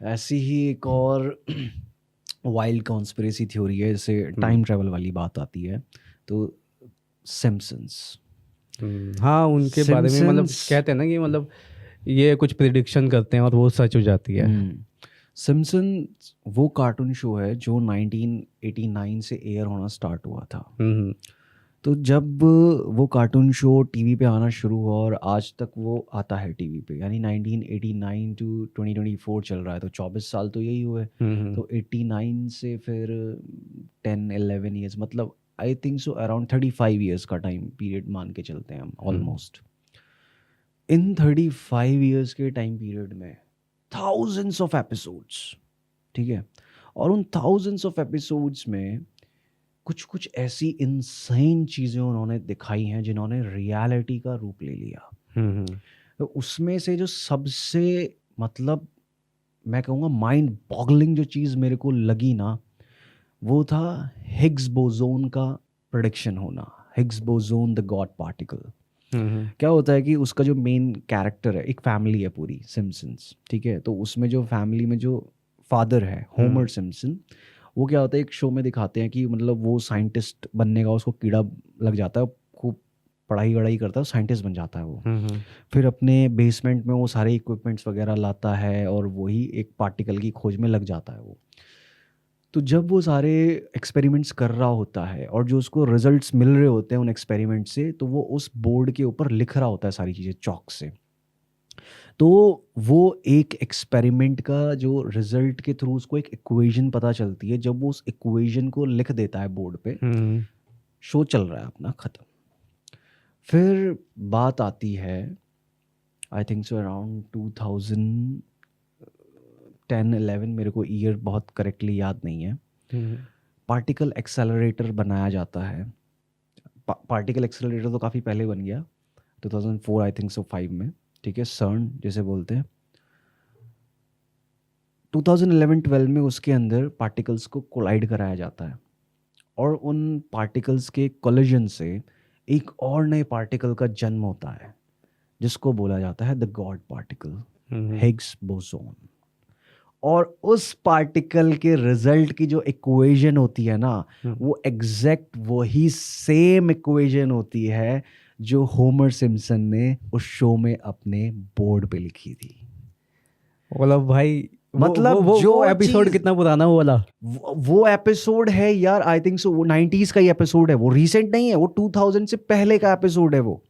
ऐसी ही एक और वाइल्ड कॉन्स्पिरेसी थ्योरी है, जैसे टाइम ट्रैवल वाली बात आती है तो सिम्पसन्स। हाँ, उनके बारे में मतलब सिम्पसन्स कहते हैं ना कि मतलब ये कुछ प्रिडिक्शन करते हैं और वो सच हो जाती है। सिम्पसन्स वो कार्टून शो है जो 1989 से एयर होना स्टार्ट हुआ था। हम्म तो जब वो कार्टून शो टीवी पे आना शुरू हुआ और आज तक वो आता है टीवी पे, यानी 1989 टू 2024 चल रहा है, तो 24 साल तो यही हुए। हम्म तो 89 से फिर 10-11 ईयर्स, मतलब I think so around 35 years का टाइम पीरियड मान के चलते हैं हम ऑलमोस्ट। इन 35 ईयर्स के टाइम पीरियड में थाउजेंड्स ऑफ एपिसोड्स, ठीक है, और उन थाउजेंड्स ऑफ एपिसोड्स में कुछ कुछ ऐसी इनसेन चीज़ें उन्होंने दिखाई हैं जिन्होंने रियलिटी का रूप ले लिया। हम्म तो उसमें से जो सबसे, मतलब मैं कहूँगा माइंड बॉगलिंग जो चीज़ मेरे को लगी ना, वो था हिग्स बोजोन का प्रेडिक्शन होना। Higgs boson the God particle. Hmm क्या होता है कि उसका जो मेन कैरेक्टर है, एक फैमिली है पूरी सिम्पसन्स, ठीक है, तो उसमें जो फैमिली में जो फादर है होमर सिम्पसन, वो क्या होता है एक शो में दिखाते हैं कि मतलब वो साइंटिस्ट बनने का उसको कीड़ा लग जाता है, खूब पढ़ाई वढ़ाई करता है, साइंटिस्ट बन जाता है वो। हम्म फिर अपने बेसमेंट में वो सारे इक्विपमेंट्स वगैरह लाता है और वही एक पार्टिकल की खोज में लग जाता है वो। तो जब वो सारे एक्सपेरिमेंट्स कर रहा होता है और जो उसको रिजल्ट्स मिल रहे होते हैं उन एक्सपेरिमेंट से, तो वो उस बोर्ड के ऊपर लिख रहा होता है सारी चीज़ें चॉक से। तो वो एक एक्सपेरिमेंट का जो रिजल्ट के थ्रू उसको एक इक्वेशन पता चलती है, जब वो उस इक्वेशन को लिख देता है बोर्ड पे, हम्म शो चल रहा है अपना ख़त्म। फिर बात आती है आई थिंक सो अराउंड 2010-11, मेरे को ईयर बहुत करेक्टली याद नहीं है। हम्म पार्टिकल एक्सेलरेटर बनाया जाता है। पार्टिकल एक्सेलरेटर तो काफ़ी पहले बन गया, 2004 आई थिंक सो 5 में, ठीक है, सर्न जिसे बोलते हैं। 2011-12 में उसके अंदर पार्टिकल्स को कोलाइड कराया जाता है और उन पार्टिकल्स के कोलिजन से एक और नए पार्टिकल का जन्म होता है जिसको बोला जाता है the God particle, hmm Higgs boson. और उस पार्टिकल के रिजल्ट की जो इक्वेशन होती है ना, हम्म। वो एग्जैक्ट वही सेम इक्वेशन होती है जो होमर सिम्पसन ने उस शो में अपने बोर्ड पे लिखी थी। मतलब भाई मतलब वो जो एपिसोड चीज, कितना पुराना वो वाला? वो एपिसोड है यार, आई थिंक सो वो 90s का ही एपिसोड है, वो रीसेंट नहीं है, वो 2000 से पहले का एपिसोड है वो।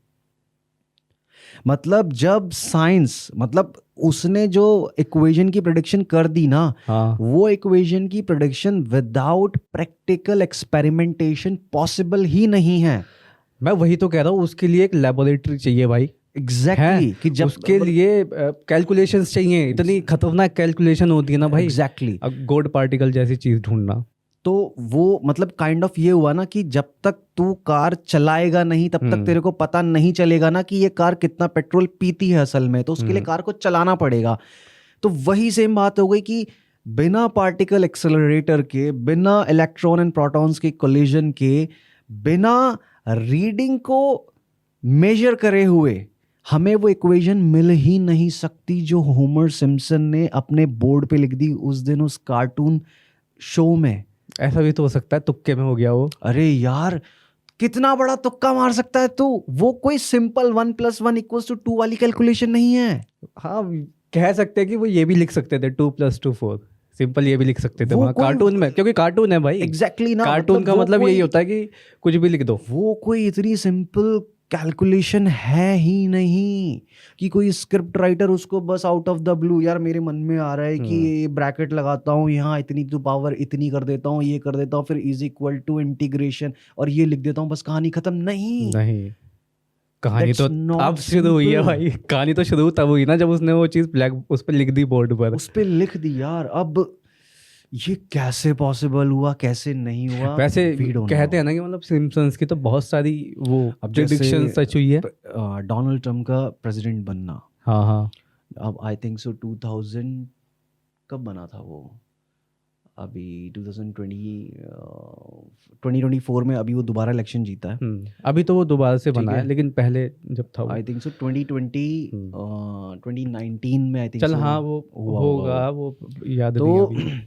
मतलब जब साइंस, मतलब उसने जो इक्वेशन की प्रेडिक्शन कर दी ना, हाँ, वो इक्वेशन की prediction without practical experimentation possible ही नहीं है। मैं वही तो कह रहा हूँ, उसके लिए एक लेबोरेटरी चाहिए भाई। एग्जैक्टली है, exactly, कि जब उसके लिए कैलकुलेशंस चाहिए, इतनी खतरनाक कैलकुलेशन होती है ना भाई। एग्जैक्टली exactly, अब गॉड पार्टिकल जैसी चीज ढूंढना। तो वो मतलब काइंड ऑफ ये हुआ ना कि जब तक तू कार चलाएगा नहीं तब तक तेरे को पता नहीं चलेगा ना कि ये कार कितना पेट्रोल पीती है असल में, तो उसके लिए कार को चलाना पड़ेगा। तो वही सेम बात हो गई कि बिना पार्टिकल एक्सेलरेटर के, बिना इलेक्ट्रॉन एंड प्रोटॉन्स के कोलिजन के, बिना रीडिंग को मेजर करे हुए हमें वो इक्वेशन मिल ही नहीं सकती जो होमर सिम्पसन ने अपने बोर्ड पे लिख दी उस दिन उस कार्टून शो में। ऐसा भी तो हो सकता है तुक्के में हो गया वो। अरे यार, कितना बड़ा तुक्का मार सकता है तू, वो कोई सिंपल 1+1=2 वाली कैलकुलेशन नहीं है। हाँ, कह सकते हैं कि वो ये भी लिख सकते थे 2+2=4, सिंपल ये भी लिख सकते थे वो वहाँ कोई कार्टून में, क्योंकि कार्टून है भाई। एग्जैक्टली ना, कार्टून मतलब का वो मतलब यही कोई, होता है कि कुछ भी लिख दो। वो कोई इतनी सिंपल कैलकुलेशन है ही नहीं कि कोई स्क्रिप्ट राइटर उसको बस आउट ऑफ द ब्लू, यार मेरे मन में आ रहा है कि ये ब्रैकेट लगाता हूँ यहाँ, इतनी तो पावर इतनी कर देता हूँ, ये कर देता हूँ, फिर इज इक्वल टू इंटीग्रेशन और ये लिख देता हूँ, बस कहानी खत्म। नहीं, नहीं, कहानी दैट्स तो अब नॉट शुरू हुई है सिंपल। भाई। कहानी तो शुरू तब हुई ना जब उसने वो चीज़ ब्लैक उस पर लिख दी बोर्ड पर। उस पे लिख दी यार। अब ये कैसे पॉसिबल हुआ, कैसे नहीं हुआ, वैसे वी डोंट कहते नो। हैं ना कि मतलब सिम्पसन्स की तो बहुत सारी वो अब जैसे प्रिडिक्शन सच हुई है। डोनाल्ड ट्रम्प का प्रेसिडेंट बनना, हाँ हाँ। अब आई थिंक सो 2000 कब बना था वो, अभी 2024 में अभी वो दोबारा इलेक्शन जीता है। अभी तो वो दोबारा से बना है। है, लेकिन पहले जब था वो आई थिंक सो 2019 में आई थिंक चल so हाँ वो हुआ होगा, वो याद तो नहीं अभी।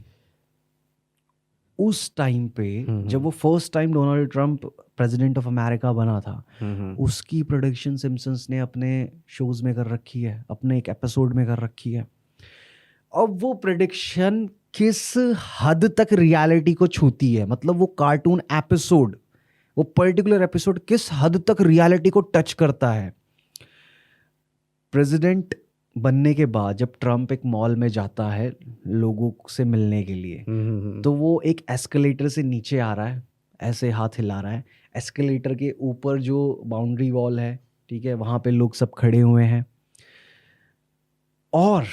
उस टाइम पे जब वो first time Donald Trump president of America बना था, उसकी प्रोडिक्शन सिम्पसन्स ने अपने शोज में कर रखी है, अपने एक एपिसोड में कर रखी है। अब वो प्रेडिक्शन किस हद तक रियलिटी को छूती है, मतलब वो कार्टून एपिसोड, वो पर्टिकुलर एपिसोड किस हद तक रियलिटी को टच करता है। प्रेसिडेंट बनने के बाद जब ट्रंप एक मॉल में जाता है लोगों से मिलने के लिए, तो वो एक एस्केलेटर से नीचे आ रहा है, ऐसे हाथ हिला रहा है। एस्केलेटर के ऊपर जो बाउंड्री वॉल है, ठीक है, वहाँ पे लोग सब खड़े हुए हैं और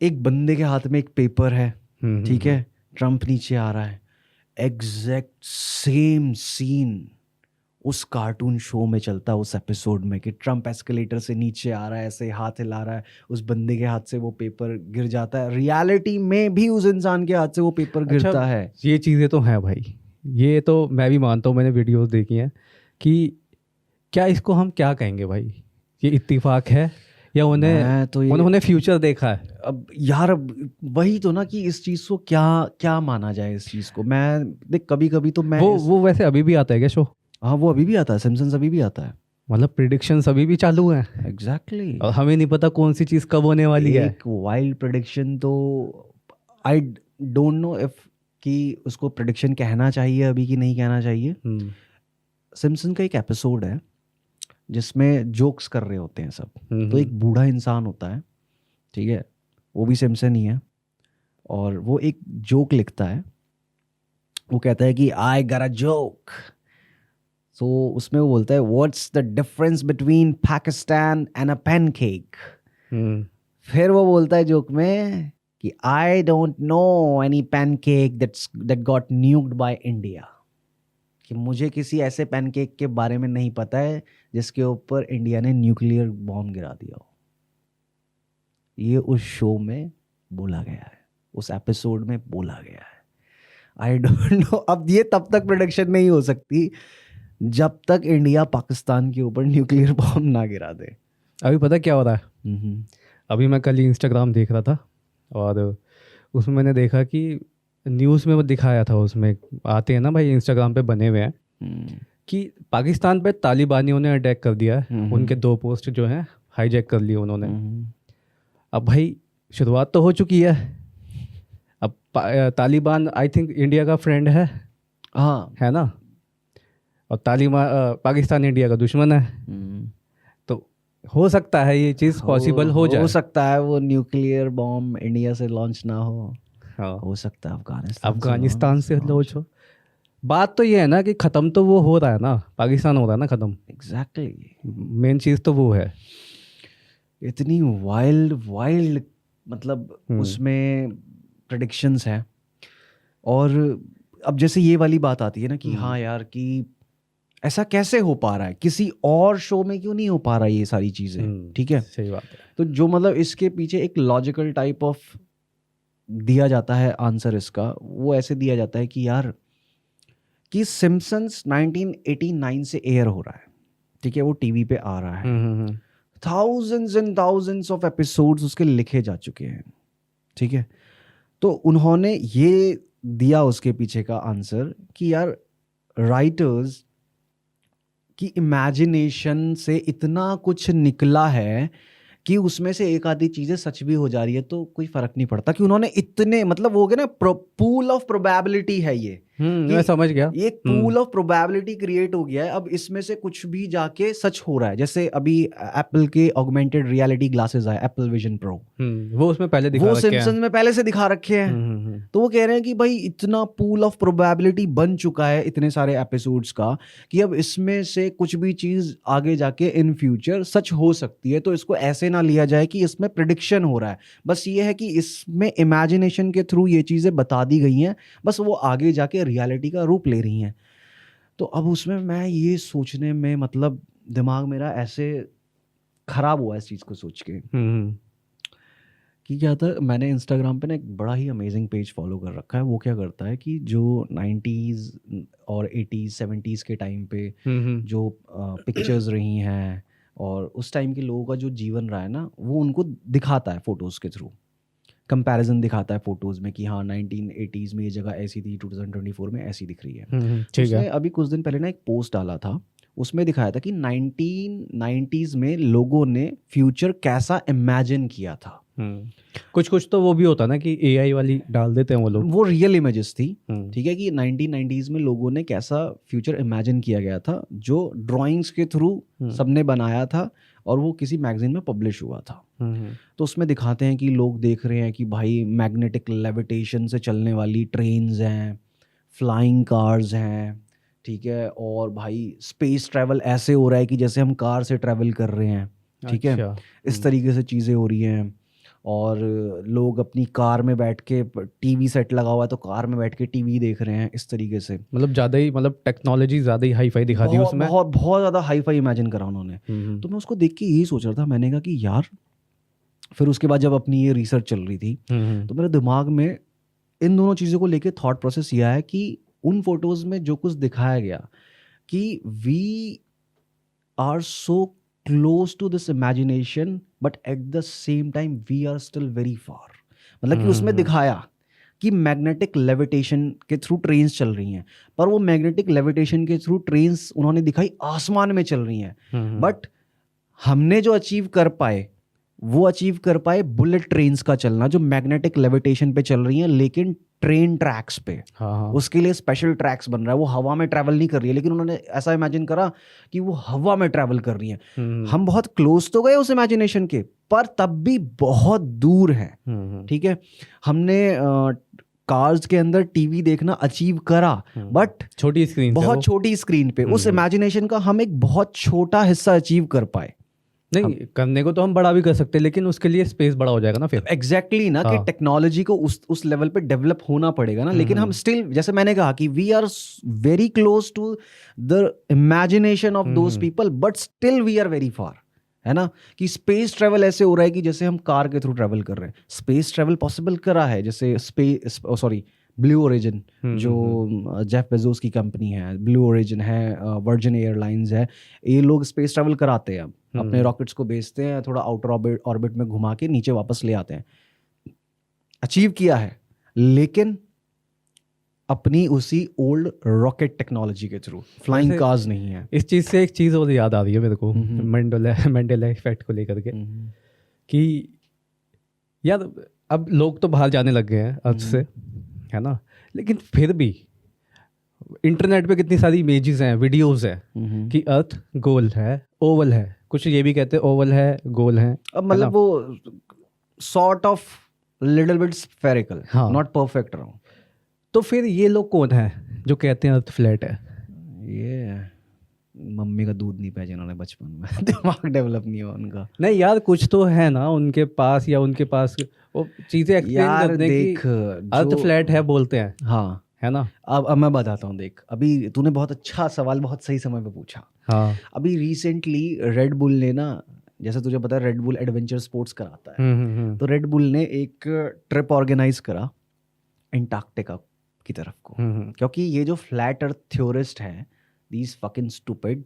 एक बंदे के हाथ में एक पेपर है, ठीक है, ट्रंप नीचे आ रहा है। एग्जैक्ट सेम सीन उस कार्टून शो में चलता है, उस एपिसोड में, कि ट्रंप एस्केलेटर से नीचे आ रहा है, ऐसे हाथ हिला रहा है, उस बंदे के हाथ से वो पेपर गिर जाता है। रियलिटी में भी उस इंसान के हाथ से वो पेपर गिरता है। ये चीज़ें तो हैं भाई, ये तो मैं भी मानता हूँ, मैंने वीडियोस देखी हैं कि क्या इसको हम क्या कहेंगे भाई, ये इत्तेफाक है या उन्होंने फ्यूचर देखा है। अब यार वही तो ना कि इस चीज़ को क्या क्या माना जाए। इस चीज़ को मैं देख, कभी कभी तो मैं वो वैसे अभी भी आता है क्या शो? हाँ, वो अभी भी आता है, सिम्पसन्स अभी भी आता है। मतलब प्रिडिक्शंस अभी भी चालू हैं। एग्जैक्टली। और हमें नहीं पता कौन सी चीज़ कब होने वाली है। एक वाइल्ड प्रेडिक्शन तो आई डोंट नो इफ कि उसको प्रेडिक्शन कहना चाहिए अभी कि नहीं कहना चाहिए। सिम्पसन का एक एपिसोड है जिसमें जोक्स कर रहे होते हैं सब। तो एक बूढ़ा इंसान होता है, ठीक है, वो भी सिम्पसन ही है, और वो एक जोक लिखता है। वो कहता है कि आई गॉट अ जोक। तो उसमें वो बोलता है, what's the difference between Pakistan and a pancake. फिर वो बोलता है जोक में कि I don't know any pancake that got nuked by India, कि मुझे किसी ऐसे पैनकेक के बारे में नहीं पता है जिसके ऊपर इंडिया ने न्यूक्लियर बॉम्ब गिरा दिया हो। ये उस शो में बोला गया है, उस एपिसोड में बोला गया है। आई डोंट नो, अब ये तब तक प्रोडक्शन नहीं हो सकती जब तक इंडिया पाकिस्तान के ऊपर न्यूक्लियर बॉम्ब ना गिरा दे। अभी पता क्या हो रहा है? अभी मैं कल ही इंस्टाग्राम देख रहा था और उसमें मैंने देखा कि न्यूज़ में वो दिखाया था, उसमें आते हैं ना भाई इंस्टाग्राम पे बने हुए हैं कि पाकिस्तान पे तालिबानियों ने अटैक कर दिया है, उनके 2 पोस्ट जो हैं हाईजैक कर लिए उन्होंने। अब भाई शुरुआत तो हो चुकी है। अब तालिबान आई थिंक इंडिया का फ्रेंड है, हाँ, है ना, और पाकिस्तान इंडिया का दुश्मन है। तो हो सकता है ये चीज़ पॉसिबल हो जाए। हो सकता है वो न्यूक्लियर बॉम्ब इंडिया से लॉन्च ना हो। हाँ, हो सकता है अफगानिस्तान से लॉन्च हो। बात तो ये है ना कि ख़त्म तो वो हो रहा है ना, पाकिस्तान हो रहा है ना ख़त्म। एग्जैक्टली। मेन चीज़ तो वो है। इतनी वाइल्ड मतलब उसमें प्रेडिक्शंस हैं। और अब जैसे ये वाली बात आती है ना कि हाँ यार, कि ऐसा कैसे हो पा रहा है, किसी और शो में क्यों नहीं हो पा रहा है ये सारी चीज़ें, ठीक है। सही बात है। तो जो मतलब इसके पीछे एक लॉजिकल टाइप ऑफ दिया जाता है आंसर इसका, वो ऐसे दिया जाता है कि यार, कि सिम्पसन्स 1989 से एयर हो रहा है, ठीक है, वो टीवी पे आ रहा है। Thousands and thousands of episodes उसके लिखे जा चुके हैं, ठीक है। तो उन्होंने ये दिया उसके पीछे का आंसर कि यार, राइटर्स की इमेजिनेशन से इतना कुछ निकला है कि उसमें से एक आधी चीजें सच भी हो जा रही है, तो कोई फर्क नहीं पड़ता कि उन्होंने इतने, मतलब वो हो गया ना, पूल ऑफ प्रोबेबिलिटी है ये। मैं समझ गया। ये पूल ऑफ प्रोबेबिलिटी क्रिएट हो गया है। अब इसमें से कुछ भी जाके सच हो रहा है। जैसे अभी एप्पल के ऑगमेंटेड रियलिटी ग्लासेस आए, एप्पल विजन प्रो, वो उसमें पहले दिखा वो रखे हैं। सिम्पसन्स में पहले से दिखा रखे हैं। तो वो कह रहे हैं कि भाई इतना पूल ऑफ प्रोबेबिलिटी बन चुका है इतने सारे एपिसोड्स का, कि अब इसमें से कुछ भी चीज आगे जाके इन फ्यूचर सच हो सकती है। तो इसको ऐसे ना लिया जाए कि इसमें प्रिडिक्शन हो रहा है, बस ये है कि इसमें इमेजिनेशन के थ्रू ये चीजें बता दी गई हैं, बस वो आगे जाके रियलिटी का रूप ले रही हैं। तो अब उसमें मैं ये सोचने में, मतलब दिमाग मेरा ऐसे खराब हुआ इस चीज को सोच के कि क्या था, मैंने इंस्टाग्राम पे ना एक बड़ा ही अमेजिंग पेज फॉलो कर रखा है। वो क्या करता है कि जो 90s और 80s 70s के टाइम पे जो पिक्चर्स रही हैं और उस टाइम के लोगों का जो जीवन रहा है ना, वो उनको दिखाता है फोटोज़ के थ्रू। कंपैरिजन दिखाता है फोटोज़ में कि हाँ 1980s में ये जगह ऐसी थी, 2024 में ऐसी दिख रही है। ठीक उसने है। अभी कुछ दिन पहले ना एक पोस्ट डाला था, उसमें दिखाया था कि 1990s में लोगों ने फ्यूचर कैसा इमेजिन किया था। कुछ कुछ तो वो भी होता ना कि एआई वाली डाल देते हैं वो लोग। वो रियल इमेजेस थी, हम्म, ठीक है, कि 1990s में लोगों ने कैसा फ्यूचर इमेजिन किया गया था, जो ड्राइंग्स के थ्रू सबने बनाया था और वो किसी मैगजीन में पब्लिश हुआ था। तो उसमें दिखाते हैं कि लोग देख रहे हैं कि भाई मैग्नेटिक लेविटेशन से चलने वाली ट्रेन्स हैं, फ्लाइंग कार्स हैं, ठीक है, और भाई स्पेस ट्रैवल ऐसे हो रहा है कि जैसे हम कार से ट्रैवल कर रहे हैं, ठीक है, अच्छा, इस तरीके से चीज़ें हो रही हैं। और लोग अपनी कार में बैठ के, टीवी सेट लगा हुआ है तो कार में बैठ के टीवी देख रहे हैं, इस तरीके से। मतलब ज़्यादा ही, मतलब टेक्नोलॉजी ज़्यादा ही हाई फाई दिखा दी बहुत उसमें। बहुत बहुत ज़्यादा हाई फाई इमेजिन करा उन्होंने। तो मैं उसको देख के यही सोच रहा था, मैंने कहा कि यार, फिर उसके बाद जब अपनी ये रिसर्च चल रही थी तो मेरे दिमाग में इन दोनों चीज़ों को लेके थॉट प्रोसेस यह है कि उन फोटोज़ में जो कुछ दिखाया गया कि we are so close to this imagination but at the same time we are still very far. मतलब कि उसमें दिखाया कि मैग्नेटिक लेविटेशन के थ्रू ट्रेन्स चल रही हैं, पर वो मैग्नेटिक लेविटेशन के थ्रू ट्रेन्स उन्होंने दिखाई आसमान में चल रही हैं, बट हमने जो अचीव कर पाए वो अचीव कर पाए बुलेट ट्रेन्स का चलना, जो मैग्नेटिक लेविटेशन पे चल रही हैं लेकिन ट्रेन ट्रैक्स पे। हाँ, उसके लिए स्पेशल ट्रैक्स बन रहा है, वो हवा में ट्रैवल नहीं कर रही है, लेकिन उन्होंने ऐसा इमेजिन करा कि वो हवा में ट्रैवल कर रही हैं। हम बहुत क्लोज तो गए उस इमेजिनेशन के, पर तब भी बहुत दूर हैं, ठीक है। हमने कार्स के अंदर टीवी देखना अचीव करा, बट छोटी स्क्रीन, बहुत छोटी स्क्रीन पे। उस इमेजिनेशन का हम एक बहुत छोटा हिस्सा अचीव कर पाए। नहीं, करने को तो हम बड़ा भी कर सकते हैं, लेकिन उसके लिए स्पेस बड़ा हो जाएगा ना फिर। एग्जैक्टली ना, कि टेक्नोलॉजी को उस लेवल पे डेवलप होना पड़ेगा ना, लेकिन हम स्टिल, जैसे मैंने कहा कि we are very close to the imagination of those people, but still we are very far, है ना। कि स्पेस ट्रेवल ऐसे हो रहा है कि जैसे हम कार के थ्रू ट्रेवल कर रहे हैं। स्पेस ट्रेवल पॉसिबल करा है, जैसे ब्लू ओरिजिन, जो जेफ बेजोस की कंपनी है, ब्लू ओरिजिन है, वर्जिन एयरलाइंस है, ये लोग स्पेस ट्रैवल कराते हैं, अपने रॉकेट्स को भेजते हैं, थोड़ा आउटर ऑर्बिट में घुमा के नीचे वापस ले आते हैं। अचीव किया है, लेकिन अपनी उसी ओल्ड रॉकेट टेक्नोलॉजी के थ्रू, फ्लाइंग कार्स नहीं है। इस चीज़ से एक चीज़ और याद आ रही है मेरे को, मंडेला इफेक्ट को लेकर के, कि यार अब लोग तो बाहर जाने लग गए हैं अर्थ से, है ना, लेकिन फिर भी इंटरनेट पे कितनी सारी इमेजेस हैं, वीडियोस हैं कि अर्थ गोल है, ओवल है, कुछ ये भी कहते हैं ओवल है, गोल है। अब मतलब वो sort of little bit spherical, not perfect round. तो फिर ये लोग कौन है जो कहते हैं अर्थ फ्लैट है? ये मम्मी का दूध नहीं पिया जिन्होंने बचपन में, दिमाग डेवलप नहीं हुआ उनका। नहीं यार, कुछ तो है ना उनके पास, या उनके पास वो चीजें एक्सप्लेन करने की। अर्थ फ्लैट है बोलते हैं, हाँ, है ना। अब मैं बताता हूँ, देख, अभी तूने बहुत अच्छा सवाल बहुत सही समय पे पूछा। हाँ, अभी रिसेंटली रेड बुल ने ना, जैसे तुझे पता है रेड बुल एडवेंचर स्पोर्ट्स कराता है, तो रेड बुल ने एक ट्रिप ऑर्गेनाइज करा एंटार्क्टिका की तरफ को, क्योंकि ये जो फ्लैट अर्थ थ्योरिस्ट हैं, दीज फकिंग स्टूपिड,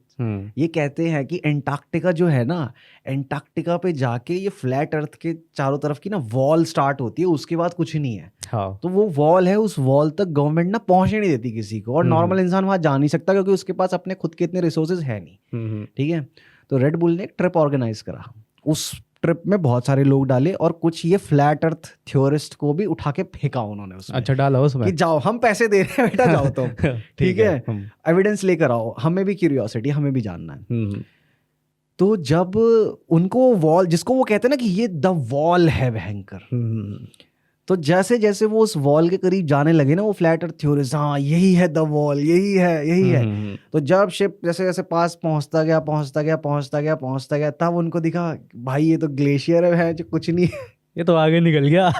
ये कहते हैं कि एंटार्क्टिका जो है ना, एंटार्क्टिका पे जाके ये फ्लैट अर्थ के चारों तरफ की ना वॉल स्टार्ट होती है, उसके बाद कुछ नहीं है। हाँ, तो वो वॉल है, उस वॉल तक गवर्नमेंट ना पहुंचने नहीं देती किसी को, और नॉर्मल इंसान वहां जा नहीं सकता क्योंकि उसके पास अपने खुद के इतने रिसोर्सेज है नहीं, ठीक है। तो रेड बुल ने एक ट्रिप ऑर्गेनाइज करा, उस ट्रिप में बहुत सारे लोग डाले, और कुछ ये फ्लैट अर्थ थ्योरिस्ट को भी उठा के फेंका उन्होंने उसमें। अच्छा, डाला उसमें कि जाओ, हम पैसे दे रहे हैं बेटा, जाओ तुम, ठीक है, एविडेंस लेकर आओ, हमें भी क्यूरियोसिटी, हमें भी जानना है। तो जब उनको वॉल, जिसको वो कहते हैं ना कि ये द वॉल है भयंकर, तो जैसे जैसे वो उस वॉल के करीब जाने लगे ना, वो फ्लैट अर्थ थ्योरिस्ट, हाँ यही है द वॉल, यही है, यही है। तो जब शिप जैसे जैसे पास पहुंचता गया, तब उनको दिखा भाई ये तो ग्लेशियर है जो कुछ नहीं है, ये तो आगे निकल गया।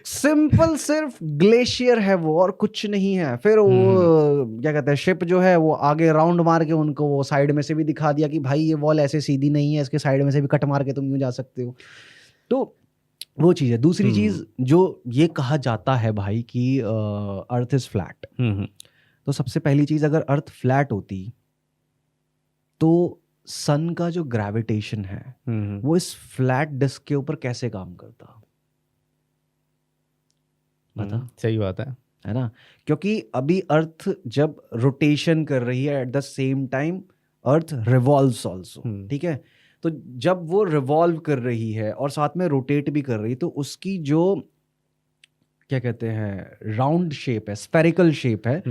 सिंपल सिर्फ ग्लेशियर है वो, और कुछ नहीं है। फिर वो क्या कहते हैं, शिप जो है वो आगे राउंड मार के उनको वो साइड में से भी दिखा दिया कि भाई ये वॉल ऐसे सीधी नहीं है, इसके साइड में से भी कट मार के तुम यूं जा सकते हो। तो वो चीज़ है। दूसरी चीज़ जो ये कहा जाता है भाई कि अर्थ इज़ फ्लैट, तो सबसे पहली चीज़, अगर अर्थ फ्लैट होती तो सन का जो ग्रेविटेशन है वो इस फ्लैट डिस्क के ऊपर कैसे काम करता, बता। सही बात है ना, क्योंकि अभी अर्थ जब रोटेशन कर रही है, eight the same time earth revolves also, ठीक है। तो जब वो रिवॉल्व कर रही है और साथ में रोटेट भी कर रही है, तो उसकी जो क्या कहते हैं राउंड शेप है, स्फेरिकल शेप है,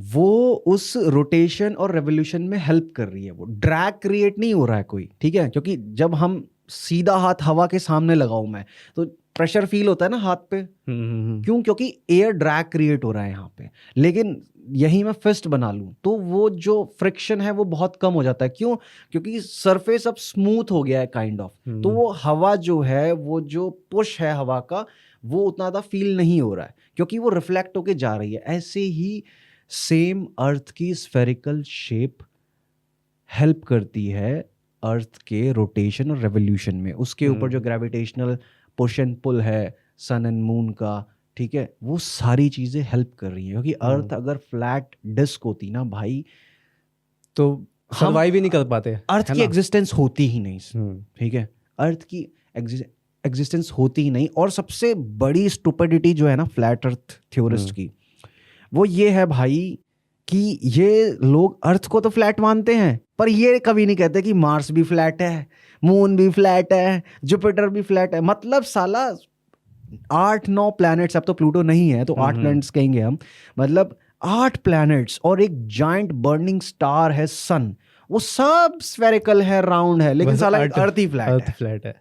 वो उस रोटेशन और रेवोल्यूशन में हेल्प कर रही है। वो ड्रैग क्रिएट नहीं हो रहा है कोई, ठीक है, क्योंकि जब हम सीधा हाथ हवा के सामने लगाऊं मैं, तो प्रेशर फील होता है ना हाथ पे, क्यों, क्योंकि एयर ड्रैग क्रिएट हो रहा है यहाँ पे। लेकिन यही मैं फिस्ट बना लूं तो वो जो फ्रिक्शन है वो बहुत कम हो जाता है। क्यों, क्योंकि सरफेस अब स्मूथ हो गया है काइंड ऑफ, तो वो हवा जो है, वो जो पुश है हवा का, वो उतना ज़्यादा फील नहीं हो रहा है, क्योंकि वो रिफ्लेक्ट होके जा रही है। ऐसे ही सेम अर्थ की स्फेरिकल शेप हेल्प करती है अर्थ के रोटेशन और रेवोल्यूशन में। उसके ऊपर जो ग्रेविटेशनल पुश एंड पुल है सन एंड मून का, ठीक है, वो सारी चीजें हेल्प कर रही है। क्योंकि अर्थ अगर फ्लैट डिस्क होती ना भाई, तो सर्वाइव ही नहीं कर पाते, अर्थ की एग्जिस्टेंस होती ही नहीं, ठीक है, अर्थ की एग्जिस्टेंस होती ही नहीं। और सबसे बड़ी स्टुपिडिटी जो है ना फ्लैट अर्थ थ्योरिस्ट की, वो ये है भाई कि ये लोग अर्थ को तो फ्लैट मानते हैं, पर ये कभी नहीं कहते कि मार्स भी फ्लैट है, मून भी फ्लैट है, जुपिटर भी फ्लैट है। मतलब साला 8-9 प्लैनेट्स, अब तो प्लूटो नहीं है तो 8 प्लैनेट्स कहेंगे हम, मतलब 8 प्लैनेट्स और एक जाइंट बर्निंग स्टार है सन, वो सब स्फेरिकल है, राउंड है, लेकिन साला अर्थ ही फ्लैट है।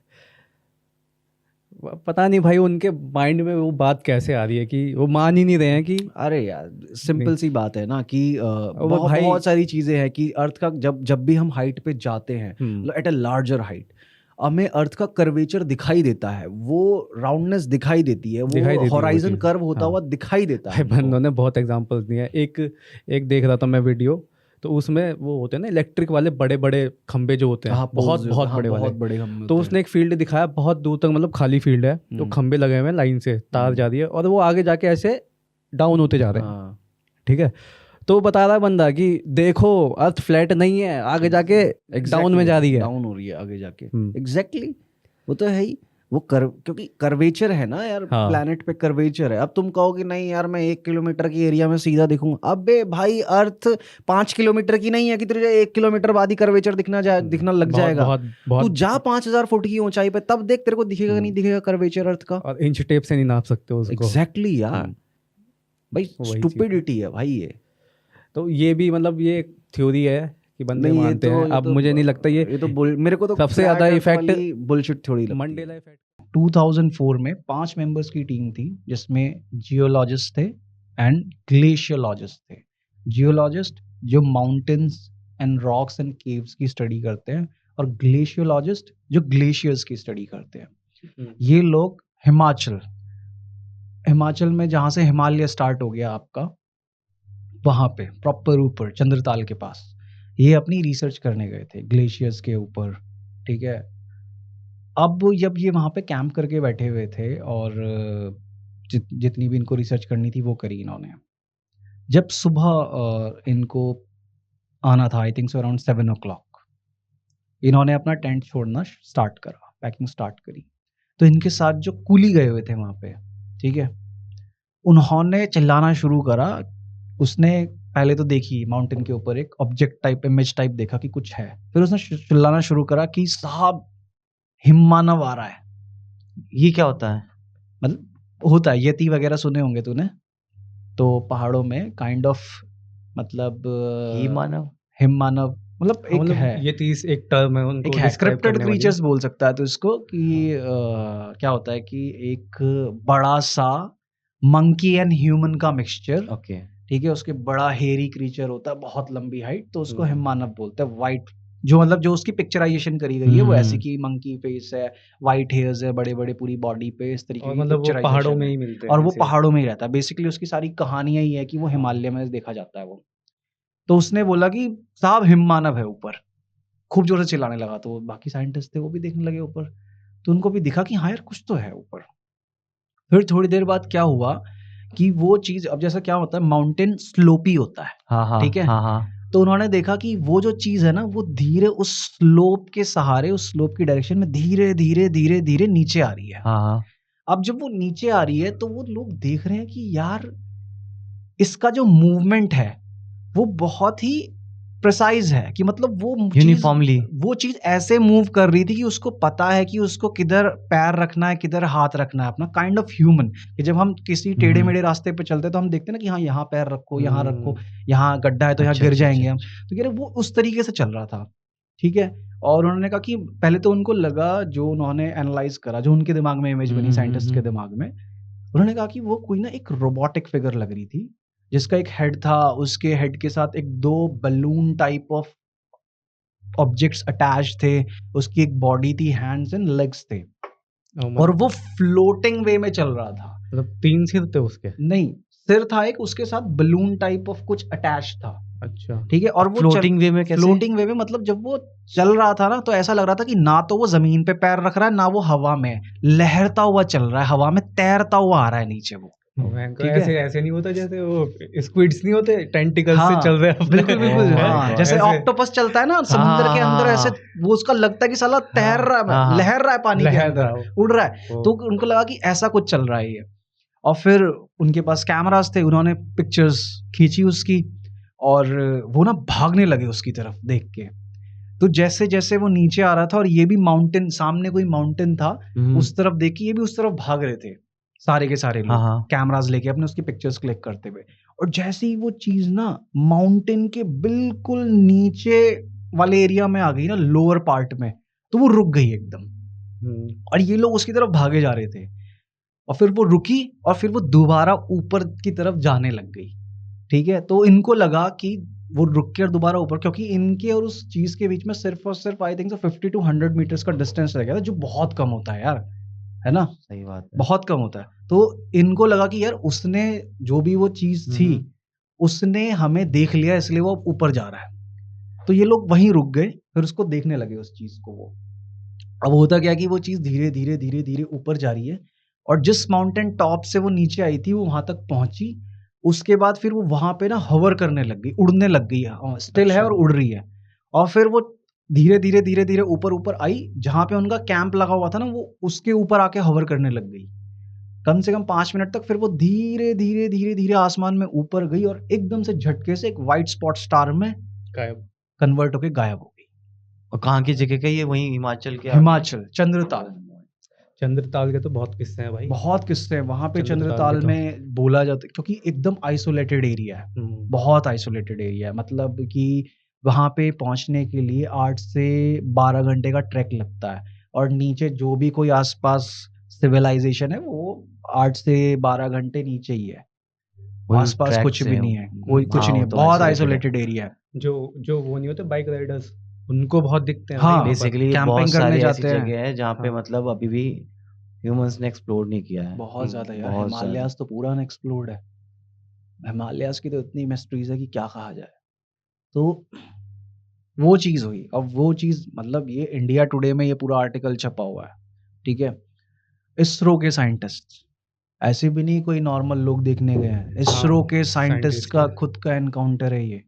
पता नहीं भाई उनके माइंड में वो बात कैसे आ रही है कि वो मान ही नहीं रहे हैं कि, अरे यार सिंपल सी बात है ना कि बहुत सारी चीजें हैं कि अर्थ का जब भी हम हाइट पे जाते हैं, एट अ लार्जर हाइट, हमें अर्थ का कर्वेचर दिखाई देता है, वो राउंडनेस दिखाई देती है, वो हॉराइजन कर्व होता हुआ दिखाई देता है। बंदों ने बहुत एग्जांपल्स दिए हैं। एक देख रहा था मैं वीडियो, तो उसमें वो होते हैं ना इलेक्ट्रिक वाले बड़े बड़े खंबे जो होते हैं, बहुत बड़े खंबे। तो उसने एक फील्ड दिखाया बहुत दूर तक, मतलब खाली फील्ड है, तो खंबे लगे हुए हैं, लाइन से तार जा रही है, और वो आगे जाके ऐसे डाउन होते जा रहे हैं, ठीक है। तो बता रहा है बंदा कि देखो अर्थ फ्लैट नहीं है, आगे जाके डाउन में जा रही है, डाउन हो रही है आगे जाके। एग्जैक्टली, वो तो है ही, वो क्योंकि कर्वेचर है ना यार, प्लैनेट पे कर्वेचर है। अब तुम कहोगे नहीं यार मैं 1 किलोमीटर की एरिया में सीधा दिखूं, अबे भाई अर्थ 5 किलोमीटर की नहीं है कि तुझे 1 किलोमीटर बाद ही कर्वेचर दिखना लग जाएगा। तू जा 5000 फुट की ऊंचाई पे, तब देख तेरे को दिखेगा नहीं दिखेगा कर्वेचर अर्थ का। और इंच टेप से नहीं नाप सकते उसको। एग्जैक्टली यार, भाई स्टुपिडिटी है भाई ये। तो ये भी मतलब ये थ्योरी है कि बंदे मानते हैं। अब मुझे नहीं लगता ये तो मेरे को तो सबसे ज्यादा इफेक्ट बुलशिट थ्योरी लगती है। Mandela effect. 2004 में 5 मेंबर्स की टीम थी, जिसमें जियोलॉजिस्ट थे एंड ग्लेशियोलॉजिस्ट थे। जियोलॉजिस्ट जो mountains and rocks and caves की स्टडी करते हैं, और ग्लेशियोलॉजिस्ट जो ग्लेशियर्स की स्टडी करते हैं। ये लोग हिमाचल में जहाँ से हिमालय स्टार्ट हो गया आपका, वहाँ पे प्रॉपर ऊपर चंद्रताल के पास, ये अपनी रिसर्च करने गए थे ग्लेशियर्स के ऊपर, ठीक है। अब जब ये वहाँ पे कैंप करके बैठे हुए थे और जितनी भी इनको रिसर्च करनी थी वो करी इन्होंने। जब सुबह इनको आना था, I think so around 7 o'clock, इन्होंने अपना टेंट छोड़ना स्टार्ट करा, पैकिंग स्टार्ट करी। तो इनके साथ जो कूली गए हुए थे वहाँ पे, ठीक है, उन्होंने चिल्लाना शुरू करा। उसने पहले तो देखी माउंटेन के ऊपर एक ऑब्जेक्ट टाइप, इमेज टाइप देखा कि कुछ है, फिर उसने चिल्लाना शुरू करा कि साहब हिममानव आ रहा है। ये क्या होता है? मतलब होता है, यति वगैरह सुने होंगे तूने, तो पहाड़ों में काइंड ऑफ, मतलब हिममानव मतलब एक है, ये 30 एक टर्म है उनको, एक है स्क्रिप्टेड क्रीचर्स बोल सकता है तो इसको कि क्या होता है कि एक बड़ा सा मंकी एंड ह्यूमन का मिक्सचर, ओके, ठीक है, उसके बड़ा हेरी क्रीचर होता है, बहुत लंबी हाइट, तो उसको हिममानव बोलते हैं। वाइट जो मतलब जो उसकी पिक्चराइजेशन करी गई है वो ऐसी कि मंकी फेस है, वाइट हेयर्स है बड़े बड़े पूरी बॉडी पे, इस तरीके की मतलब वो पहाड़ों में ही मिलते हैं, और वो पहाड़ों में ही रहता है। बेसिकली उसकी सारी कहानियां ही है कि वो हिमालय में देखा जाता है वो। तो उसने बोला कि साहब हिममानव है ऊपर, खूब जोर से चिल्लाने लगा। तो बाकी साइंटिस्ट थे वो भी देखने लगे ऊपर, तो उनको भी दिखा कि हाँ यार कुछ तो है ऊपर। फिर थोड़ी देर बाद क्या हुआ कि वो चीज़, अब जैसा क्या होता है माउंटेन स्लोपी होता है, हाँ हाँ ठीक है? हाँ हाँ तो उन्होंने देखा कि वो जो चीज़ है ना वो धीरे उस स्लोप के सहारे, उस स्लोप की डायरेक्शन में धीरे धीरे धीरे धीरे नीचे आ रही है। हाँ हाँ अब जब वो नीचे आ रही है तो वो लोग देख रहे हैं कि यार इसका जो मूवमेंट है वो बहुत ही प्रिसाइज है, कि मतलब यूनिफॉर्मली वो चीज ऐसे मूव कर रही थी कि उसको पता है कि उसको किधर पैर रखना है, किधर हाथ रखना है अपना, काइंड ऑफ ह्यूमन। कि जब हम किसी टेढ़े मेढ़े रास्ते पे चलते हैं तो हम देखते हैं ना कि हाँ यहाँ पैर रखो, यहाँ रखो, यहाँ गड्ढा है तो यहाँ अच्छा, गिर अच्छा, जाएंगे अच्छा, हम। तो कह रहे वो उस तरीके से चल रहा था, ठीक है। और उन्होंने कहा कि पहले तो उनको लगा, जो उन्होंने एनालाइज करा, जो उनके दिमाग में इमेज बनी साइंटिस्ट के दिमाग में, उन्होंने कहा कि वो कोई ना एक रोबोटिक फिगर लग रही थी, जिसका एक हेड था, उसके हेड के साथ एक 2 balloon type of objects attach थे, उसकी एक बॉडी थी, हैंड्स एंड लेग्स थे, और वो फ्लोटिंग वे में चल रहा था। मतलब 3 सिर थे उसके? नहीं, सिर था एक, उसके साथ बलून टाइप ऑफ कुछ अटैच था, अच्छा। ठीक है। और वो फ्लोटिंग वे में कैसे? फ्लोटिंग वे में मतलब जब वो चल रहा था ना तो ऐसा लग रहा था कि ना तो वो जमीन पे पैर रख रहा है, ना वो हवा में लहरता हुआ चल रहा है, हवा में तैरता हुआ आ रहा है नीचे वो। ठीक ठीक है, है। ऐसे नहीं होता जैसे वो स्क्विड्स नहीं होते टेंटिकल्स से हाँ, चल रहे हैं अपने। बिल्कुल बिल्कुल, Oh my हाँ, God, जैसे ऐसे। ऑक्टोपस चलता है ना समुद्र के अंदर, ऐसे वो उसका लगता है कि साला तैर रहा है, हाँ, लहर रहा है पानी के लहर अंदर, रहा है। उड़ रहा है। वो- तो उनको लगा कि ऐसा कुछ चल रहा है ये। और फिर उनके पास कैमरास थे, उन्होंने पिक्चर्स खींची उसकी, और वो ना भागने लगे उसकी तरफ देख के। तो जैसे जैसे वो नीचे आ रहा था, और ये भी माउंटेन, सामने कोई माउंटेन था, उस तरफ देखी, ये भी उस तरफ भाग रहे थे सारे के सारे लोग, हाँ। कैमरास लेके अपने उसकी पिक्चर्स क्लिक करते हुए। और जैसे ही वो चीज ना माउंटेन के बिल्कुल नीचे वाले एरिया में आ गई ना, लोअर पार्ट में, तो वो रुक गई एकदम, और ये लोग उसकी तरफ भागे जा रहे थे। और फिर वो रुकी, और फिर वो दोबारा ऊपर की तरफ जाने लग गई, ठीक है। तो इनको लगा कि वो रुक के और दोबारा ऊपर, क्योंकि इनके और उस चीज के बीच में सिर्फ और सिर्फ आई थिंक 50 to 100 मीटर्स का डिस्टेंस रह गया था, जो बहुत कम होता है यार, है ना, सही बात है। बहुत कम होता है। तो इनको लगा कि यार उसने, जो भी वो चीज थी, उसने हमें देख लिया, इसलिए वो ऊपर जा रहा है। तो ये लोग वहीं रुक गए, फिर उसको देखने लगे उस चीज को। वो अब होता क्या कि वो चीज धीरे धीरे धीरे धीरे ऊपर जा रही है, और जिस माउंटेन टॉप से वो नीचे आई थी वो वहां तक पहुंची। उसके बाद फिर वो वहां पे ना हवर करने लग गई, उड़ने लग गई है, स्टिल है और उड़ रही है। और फिर वो धीरे धीरे धीरे धीरे ऊपर ऊपर आई, जहां पे उनका कैंप लगा हुआ था ना, वो उसके ऊपर आके हवर करने लग गई कम से कम 5 मिनट तक। फिर वो धीरे धीरे धीरे धीरे आसमान में ऊपर गई, और एकदम से झटके से एक व्हाइट स्पॉट स्टार में गायब। कन्वर्ट होके गायब हो गई। और कहाँ की जगह का ये? वहीं हिमाचल के? हिमाचल, चंद्रताल। चंद्रताल के तो बहुत किस्से हैं भाई। बहुत किस्से हैं वहां पे चंद्रताल चंद्रताल के तो। में, बोला जाता है क्योंकि एकदम आइसोलेटेड एरिया है, बहुत आइसोलेटेड एरिया है। मतलब कि वहां पे पहुंचने के लिए 8 से 12 घंटे का ट्रैक लगता है, और नीचे जो भी कोई आसपास सिविलाइजेशन है वो 8 से 12 घंटे नीचे ही है, वही आसपास ट्रैक कुछ से भी नहीं है, कोई कुछ हाँ, नहीं है, वो तो बहुत isolated है। आइसोलेटेड एरिया है। जो वो नहीं होते बाइक राइडर्स, उनको बहुत दिखते हैं हाँ, भाई वहाँ पर। बेसिकली कैंपिंग बहुत करने सारी ऐसी जाते हैं। जगह है जहाँ पे हाँ। मतलब अभी भी ह्यूमंस ने एक्सप्लोर नहीं किया है। बहुत ज्यादा यार, बहुत ज्यादा। हिमालयास तो पूरा अनएक्सप्लोर्ड है। हिमालयास की तो इतनी मिस्ट्रीज है कि क्या कहा जाए। तो वो चीज हुई। अब वो चीज मतलब ये इंडिया टुडे में ये पूरा आर्टिकल छपा हुआ है, ठीक है। इसरो के साइंटिस्ट, ऐसे भी नहीं कोई नॉर्मल लोग देखने गए हैं, इसरो के साइंटिस्ट scientist का है। खुद का एनकाउंटर है ये।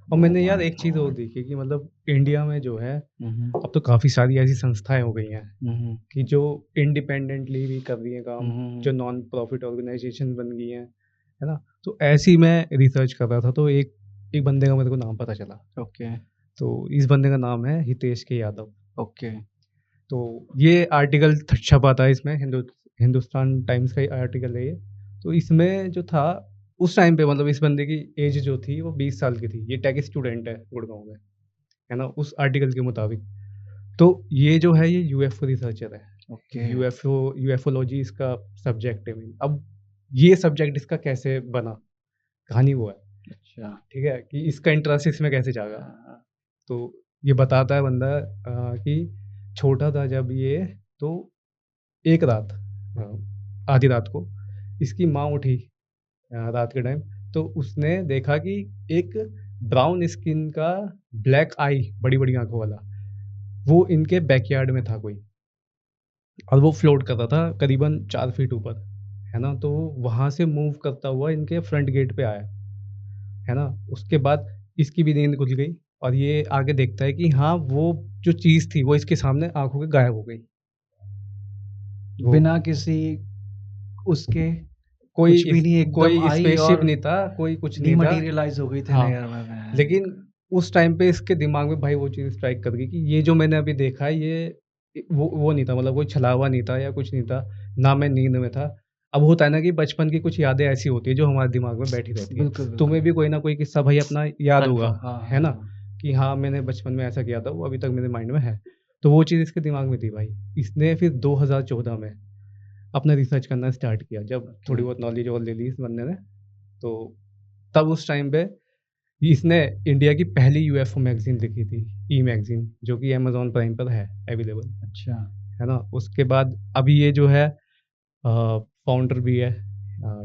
और मैंने यार एक चीज़ और देखी कि मतलब इंडिया में जो है अब तो काफ़ी सारी ऐसी संस्थाएं हो गई हैं कि जो इंडिपेंडेंटली भी कर रही हैं काम, जो नॉन प्रॉफिट ऑर्गेनाइजेशन बन गई हैं, है ना। तो ऐसी मैं रिसर्च कर रहा था तो एक बंदे का मेरे को नाम पता चला। ओके तो इस बंदे का नाम है हितेश के यादव। ओके तो ये आर्टिकल छपा था इसमें, हिंदुस्तान टाइम्स का आर्टिकल है ये। तो इसमें जो था उस टाइम पे, मतलब इस बंदे की एज जो थी वो 20 साल की थी। ये टेक स्टूडेंट है गुड़गांव में, है ना, उस आर्टिकल के मुताबिक। तो ये जो है ये यूएफओ रिसर्चर है। ओके यूएफओलॉजी इसका सब्जेक्ट है। अब ये सब्जेक्ट इसका कैसे बना, कहानी वो है, अच्छा ठीक है, कि इसका इंटरेस्ट इसमें कैसे जागा। तो ये बताता है बंदा कि छोटा था जब ये, तो एक रात, आधी रात को इसकी माँ उठी रात के टाइम, तो उसने देखा कि एक ब्राउन स्किन का ब्लैक आई, बड़ी बड़ी आंखों वाला, वो इनके बैकयार्ड में था कोई। और वो फ्लोट कर रहा था करीबन 4 फीट ऊपर, है ना? तो वहाँ से मूव करता हुआ इनके फ्रंट गेट पे आया, है ना? उसके बाद इसकी भी नींद खुल गई और ये आगे देखता है कि हाँ, वो जो चीज़ थी वो इसके सामने आँखों के गायब हो गई। वो बिना किसी उसके कोई कुछ भी नहीं, एकदम कोई आई स्पेसशिप और नहीं था, कोई कुछ नहीं था। डिमैटेरियलाइज हो गई थी हाँ, एयर में। लेकिन उस टाइम पे इसके दिमाग में भाई वो चीज़ स्ट्राइक कर गई कि ये जो मैंने अभी देखा है ये वो नहीं था, मतलब कोई छलावा नहीं था या कुछ नहीं था, ना मैं नींद में था। अब होता है ना कि बचपन की कुछ यादें ऐसी होती है जो हमारे दिमाग में बैठी रहती है। बिल्कुल, तुम्हें भी कोई ना कोई किस्सा भाई अपना याद होगा, Confirm. हाँ, है ना? हाँ। कि हाँ, मैंने बचपन में ऐसा किया था, वो अभी तक मेरे माइंड में है। तो वो चीज़ इसके दिमाग में थी भाई। इसने फिर 2014 में अपना रिसर्च करना स्टार्ट किया, जब थोड़ी बहुत नॉलेज और ले ली इस बंदे ने, तो तब उस टाइम पे इसने इंडिया की पहली यूएफओ मैगज़ीन लिखी थी, ई मैगज़ीन, जो कि अमेज़न प्राइम पर है अवेलेबल, अच्छा, है ना? उसके बाद अभी ये जो है फाउंडर भी है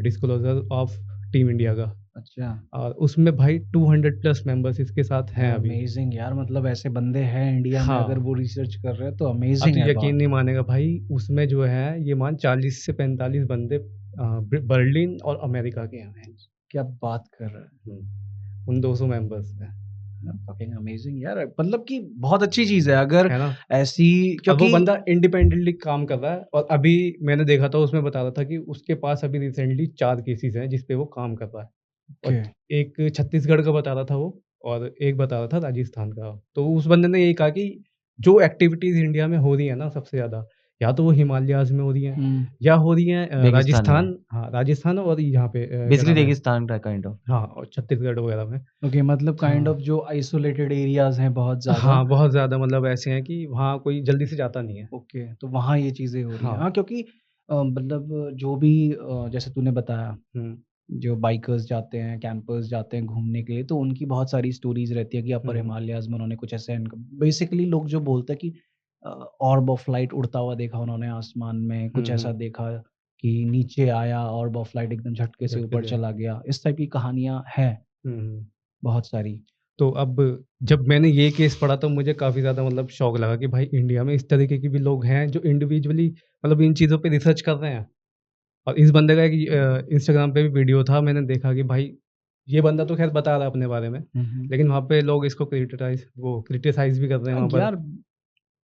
डिस्क्लोज़र ऑफ टीम इंडिया का, अच्छा। और उसमें भाई 200 प्लस मेंबर्स इसके साथ हैं अभी। अमेजिंग यार, मतलब ऐसे बंदे हैं इंडिया में, हाँ। अगर वो रिसर्च कर रहे हैं तो अब अमेजिंग तो है यकीन बात। नहीं मानेगा भाई, उसमें जो है ये मान 40 से 45 बंदे बर्लिन और अमेरिका के हैं। क्या बात कर रहे हैं। उन 200 मेंबर्स में, फकिंग अमेजिंग यार, मतलब कि बहुत अच्छी चीज है अगर है ना? ऐसी, और वो क्योंकि बंदा इंडिपेंडेंटली काम कर रहा है, और अभी मैंने देखा था उसमें बता रहा था कि उसके पास अभी रिसेंटली 4 केसेस हैं जिस पे वो काम कर रहा है। और Okay. एक छत्तीसगढ़ का बता रहा था वो, और एक बता रहा था राजस्थान का। तो उस बंदे ने यही कहा कि जो एक्टिविटीज़ इंडिया में हो रही है ना सबसे ज़्यादा, या तो वो हिमालयाज़ में हो रही हैं, या हो रही हैं रेगिस्तान में। राजस्थान, हाँ, राजस्थान और यहाँ पे क्या बेसिकली नाम है? रेगिस्तान का काइंड ऑफ। हाँ, और छत्तीसगढ़ वगैरह में। ओके, मतलब काइंड हाँ। ऑफ जो आइसोलेटेड एरियाज हैं बहुत ज्यादा। हाँ, बहुत ज़्यादा, मतलब ऐसे हैं कि वहाँ कोई जल्दी से जाता नहीं है। ओके, तो वहाँ ये चीजें हो रही हैं। हाँ। हाँ, क्योंकि मतलब जो भी जैसे तूने बताया, हुँ, जो बाइकर्स जाते हैं, कैंपर्स जाते हैं घूमने के लिए, तो उनकी बहुत सारी स्टोरीज रहती है कि अपर हुँ, हिमालयाज में उन्होंने कुछ ऐसे बेसिकली लोग जो बोलते हैं कि ऑर्ब ऑफ लाइट उड़ता हुआ देखा उन्होंने आसमान में, कुछ ऐसा हुँ। देखा कि नीचे आया ऑर्ब ऑफ लाइट एकदम झटके से झटके ऊपर से। चला गया, इस टाइप की कहानियां हैं हुँ। बहुत सारी। तो अब जब मैंने ये केस पढ़ा तो मुझे काफ़ी ज़्यादा मतलब शौक लगा कि भाई इंडिया में इस तरीके के भी लोग हैं जो इंडिविजुअली मतलब इन चीज़ों पे रिसर्च कर रहे हैं। और इस बंदे का एक इंस्टाग्राम पे भी वीडियो था, मैंने देखा कि भाई ये बंदा तो खैर बता रहा है अपने बारे में, लेकिन वहाँ पे लोग इसको क्रिटिसाइज़ भी कर रहे हैं हाँ, वहाँ पर, यार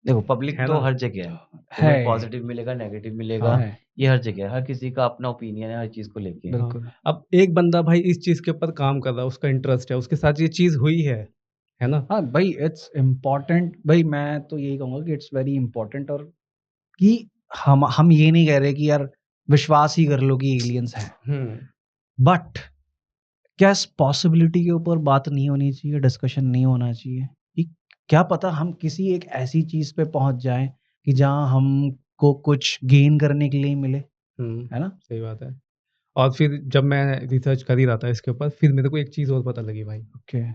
देखो पब्लिक है तो ना? हर जगह है। है, तुम्हें पॉजिटिव मिलेगा, नेगेटिव मिलेगा, हाँ, है, ये हर जगह है। हर किसी का अपना ओपिनियन है हर चीज़ को लेके। हाँ। बिल्कुल। अब एक बंदा भाई इस चीज़ के ऊपर काम कर रहा है, उसका इंटरेस्ट है, उसके साथ ये चीज़ हुई है ना? हाँ भाई, इट्स इम्पोर्टेंट भाई, मैं तो यही कहूँगा कि इट्स वेरी इंपॉर्टेंट, और कि हम ये नहीं कह रहे कि यार विश्वास ही कर लो कि एलियंस हैं, हुँ, बट क्या इस पॉसिबिलिटी के ऊपर बात नहीं होनी चाहिए, डिस्कशन नहीं होना चाहिए कि क्या पता हम किसी एक ऐसी चीज पे पहुंच जाएं कि जहां हमको कुछ गेन करने के लिए मिले, हुँ, है ना? सही बात है। और फिर जब मैं रिसर्च कर ही रहा था इसके ऊपर, फिर मेरे को एक चीज़ और पता लगी भाई, ओके।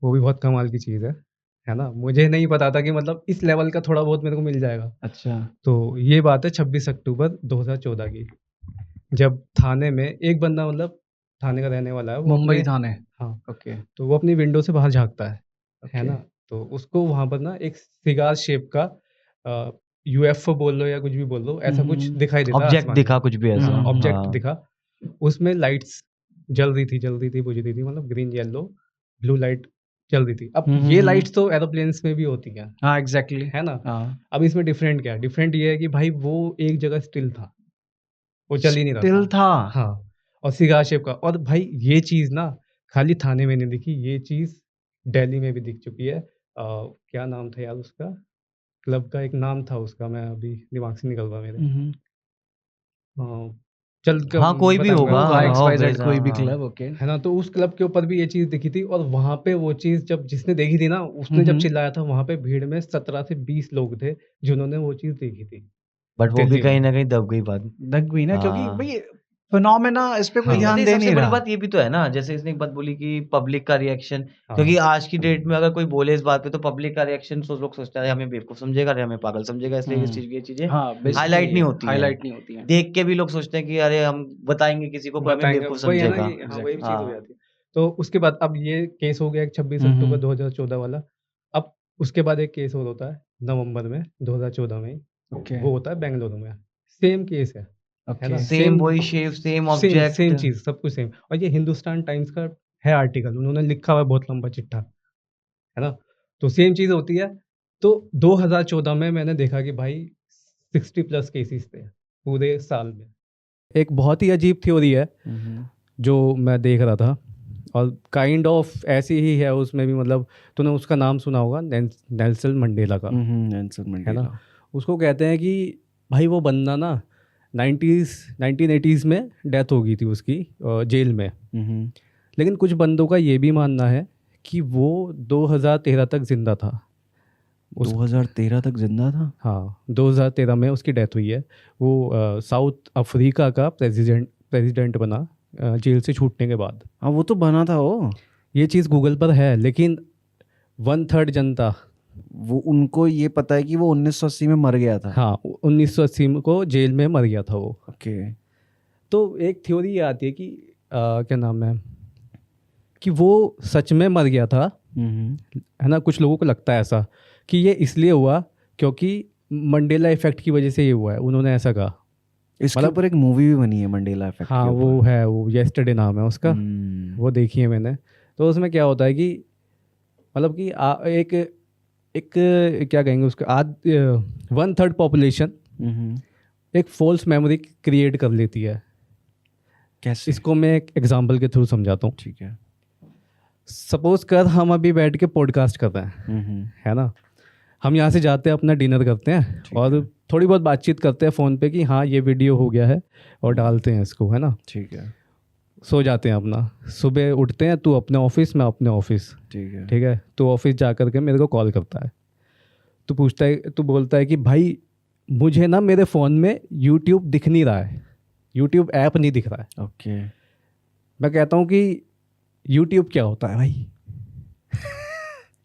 वो भी बहुत कमाल की चीज़ है ना? मुझे नहीं पता था कि मतलब इस लेवल का थोड़ा बहुत मेरे को मिल जाएगा। अच्छा। तो ये बात है 26 अक्टूबर 2014 की, जब थाने में एक बंदा, मतलब थाने का रहने वाला है वो, मुंबई अपने, थाने। हाँ, ओके। तो वो अपनी विंडो से बाहर झाँकता है ओके। ना? तो उसको वहाँ पर ना एक सिगार शेप का यूएफओ बोल लो या कुछ भी बोल लो, ऐसा कुछ हम्म। दिखाई देता है ऑब्जेक्ट आसमान में। दिखा कुछ भी ऐसा। हाँ, ऑब्जेक्ट हाँ। दिखा, उसमें लाइट्स जल रही थी, बुझ रही थी, मतलब ग्रीन, येलो, ब्लू लाइट जल रही थी। अब ये लाइट्स तो एरोप्लेन्स में भी होती हैं, हाँ, एग्जैक्टली। है ना? हाँ, अब इसमें डिफरेंट क्या है? डिफरेंट ये है कि भाई वो एक जगह स्टिल था, वो चल ही नहीं रहा स्टिल था। था। हाँ, और सिगार शेप का, और भाई ये चीज़ ना खाली थाने में नहीं दिखी, ये चीज़ दिल्ली में भी दिख चुकी है। क्या नाम था यार उसका? क्लब का एक नाम था उसका, मैं अभी दिमाग से निकल रहा मेरे। हम्म। अ, चल क हाँ, कोई भी बताऊँगा। होगा। होगा हाँ, XYZ ऑब्वियस। कोई हाँ, भी हाँ। क्लब। ओके। है ना? तो उस क्लब के ऊपर भी ये चीज़ दिखी थी, और वहाँ पे वो चीज़ जब जिसने देखी थी ना, उसने जब चिल्लाया था, वहाँ पे भीड़ में 17 से 20 लोग थे, जिन्होंने वो चीज़ देखी थी, बट वो भी दिल्ली कहीं में। न कहीं दब गई बात। दग गई ना, क्योंकि हाँ। भाई फिनोमेना इस पे कोई हाँ। ध्यान नहीं, दे सबसे नहीं बड़ी रहा। बात ये भी तो है ना, जैसे इसने एक बात बोली कि पब्लिक का रिएक्शन, हाँ। क्योंकि आज की डेट में अगर कोई बोले इस बात पे तो पब्लिक का रिएक्शन लोग सोचते हैं, अरे हमें बेवकूफ़ समझेगा, अरे हमें पागल समझेगा, इसलिए इस चीज़ ये चीज़ें हाँ, हाइलाइट नहीं होती हैं। हाईलाइट नहीं होती हैं। देख के भी लोग सोचते हैं कि अरे हम बताएँगे किसी को, कोई हमें बताएँगे, बेवकूफ़ वही है ना समझेगा। कि हाँ, वही चीज़ हो हाँ। जाती है। तो उसके बाद अब ये केस हो गया एक 26 हम्म, अक्टूबर 2014 वाला। अब उसके बाद एक केस और होता है नवंबर में 2014 में ही। ओके वो होता है बेंगलुरु में। सेम केस है ना? ओके सेम वही shape, same same object. Same चीज़, सब कुछ सेम। और ये हिंदुस्तान टाइम्स का है आर्टिकल, उन्होंने लिखा हुआ है बहुत लंबा चिट्ठा, है ना? तो सेम चीज़ होती है। तो 2014 में मैंने देखा कि भाई 60+ केसेस थे पूरे साल में। एक बहुत ही अजीब थ्योरी है जो मैं देख रहा था, और काइंड ऑफ ऐसी ही है उसमें भी। मतलब तूने उसका नाम सुना होगा, नेल्सन मंडेला का, नेल्सन है मंडेला। ना? उसको कहते हैं कि भाई वो बंदा ना 1980s में डेथ हो गई थी उसकी जेल में। लेकिन कुछ बंदों का ये भी मानना है कि वो 2013 तक जिंदा था। 2013 तक जिंदा था? हाँ, 2013 में उसकी डेथ हुई है। वो साउथ अफ्रीका का प्रेसिडेंट बना जेल से छूटने के बाद। हाँ, वो तो बना था वो। ये चीज़ गूगल पर है, लेकिन 1/3 जनता, वो उनको ये पता है कि वो 1980 में मर गया था। हाँ 1980 को जेल में मर गया था वो। ओके। तो एक थ्योरी ये आती है कि क्या नाम है, कि वो सच में मर गया था, है ना? कुछ लोगों को लगता है ऐसा कि ये इसलिए हुआ क्योंकि मंडेला इफेक्ट की वजह से ये हुआ है, उन्होंने ऐसा कहा। इसके मतलब- ऊपर एक मूवी भी बनी है मंडेला इफेक्ट हाँ के वो ऊपर। है, वो येस्टरडे नाम है उसका, वो देखी है मैंने। तो उसमें क्या होता है कि मतलब कि एक क्या कहेंगे उसका, 1/3 पॉपुलेशन एक फॉल्स मेमोरी क्रिएट कर लेती है। कैसे? इसको मैं एक एग्जांपल के थ्रू समझाता हूँ। ठीक है। सपोज कर हम अभी बैठ के पॉडकास्ट कर रहे हैं, है ना? हम यहाँ से जाते हैं, अपना डिनर करते हैं और थोड़ी बहुत बातचीत करते हैं फ़ोन पे कि हाँ ये वीडियो हो गया है, और डालते हैं इसको, है ना? ठीक है। सो जाते हैं अपना, सुबह उठते हैं, तू अपने ऑफिस, मैं अपने ऑफिस, ठीक है। ठीक है? तो ऑफिस जा कर के मेरे को कॉल करता है, तो पूछता है, तो बोलता है कि भाई मुझे ना मेरे फ़ोन में यूट्यूब दिख नहीं रहा है, यूट्यूब ऐप नहीं दिख रहा है। ओके। मैं कहता हूँ कि यूट्यूब क्या होता है भाई?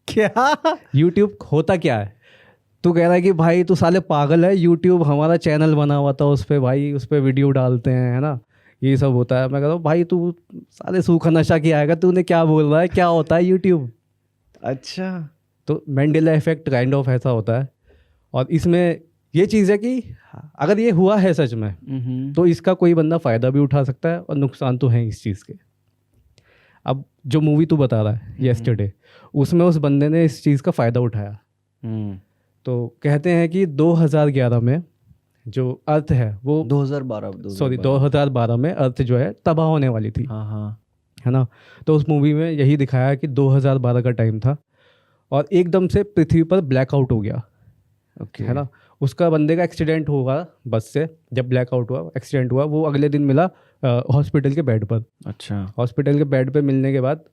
क्या? यूट्यूब होता क्या है? तू कह रहा है कि भाई तू साले पागल है, यूट्यूब हमारा चैनल बना हुआ था, उस पर भाई उस पर वीडियो डालते हैं, है ना? ये सब होता है। मैं कहता हूँ भाई तू साले सूखा नशा किया आएगा, तूने क्या बोल रहा है, क्या होता है यूट्यूब? अच्छा। तो मंडेला इफेक्ट काइंड ऑफ ऐसा होता है। और इसमें ये चीज़ है कि अगर ये हुआ है सच में, तो इसका कोई बंदा फ़ायदा भी उठा सकता है, और नुकसान तो है इस चीज़ के। अब जो मूवी तू बता रहा है येस्टरडे, उसमें उस बंदे ने इस चीज़ का फ़ायदा उठाया। तो कहते हैं कि 2011 में जो अर्थ है वो 2012 में अर्थ जो है तबाह होने वाली थी, हाँ। है ना? तो उस मूवी में यही दिखाया कि 2012 का टाइम था और एकदम से पृथ्वी पर ब्लैकआउट हो गया, ओके। है ना? उसका बंदे का एक्सीडेंट हुआ बस से, जब ब्लैकआउट हुआ, एक्सीडेंट हुआ, वो अगले दिन मिला हॉस्पिटल के बेड पर। अच्छा। हॉस्पिटल के बेड पे मिलने के बाद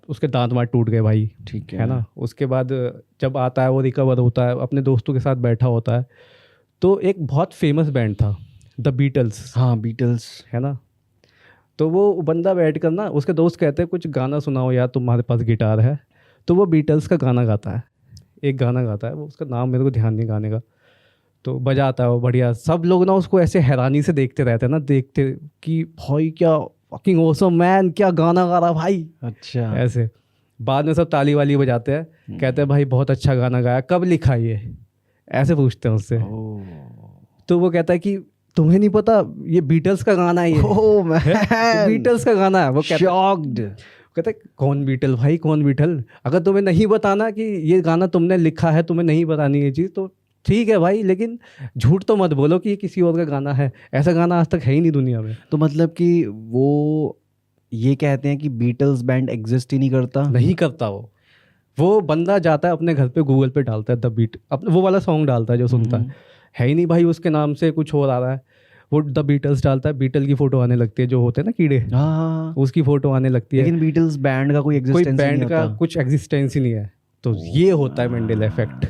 उसके दांत वाँत टूट गए भाई, ठीक है ना? उसके बाद जब आता है वो रिकवर होता है, अपने दोस्तों के साथ बैठा होता है, तो एक बहुत फेमस बैंड था द बीटल्स, हाँ, बीटल्स। है ना? तो वो बंदा बैठ कर ना, उसके दोस्त कहते हैं कुछ गाना सुनाओ यार, तुम्हारे पास गिटार है। तो वो बीटल्स का गाना गाता है, एक गाना गाता है, वो उसका नाम मेरे को ध्यान नहीं गाने का, तो बजाता है वो बढ़िया। सब लोग ना उसको ऐसे हैरानी से देखते रहते हैं ना, देखते कि भाई क्या फकिंग ऑसम मैन, क्या गाना गा रहा भाई, अच्छा। ऐसे। बाद में सब ताली वाली बजाते हैं, कहते हैं भाई बहुत अच्छा गाना गाया, कब लिखा ये, ऐसे पूछते हैं उससे। तो वो कहता है कि तुम्हें नहीं पता ये बीटल्स का गाना है, ये ओह मैन, बीटल्स का गाना है। वो कहता शॉक्ड। कहते कौन बीटल भाई, कौन बीटल? अगर तुम्हें नहीं बताना कि ये गाना तुमने लिखा है, तुम्हें नहीं बतानी ये चीज़, तो ठीक है भाई, लेकिन झूठ तो मत बोलो कि ये किसी और का गाना है। ऐसा गाना आज तक है ही नहीं दुनिया में। तो मतलब कि वो ये कहते हैं कि बीटल्स बैंड एग्जिस्ट ही नहीं करता? नहीं करता वो बंदा जाता है अपने घर पे, गूगल पे डालता है द बीट, अपने वो वाला सॉन्ग डालता है जो सुनता है ही नहीं भाई, उसके नाम से कुछ और आ रहा है। वो द बीटल्स डालता है, बीटल की फोटो आने लगती है, जो होते हैं ना कीड़े, हाँ, उसकी फोटो आने लगती है। लेकिन बीटल्स बैंड का कोई कोई एग्जिस्टेंस नहीं बैंड का होता। कुछ एग्जिस्टेंस ही नहीं है। तो ये होता है मंडेला इफेक्ट।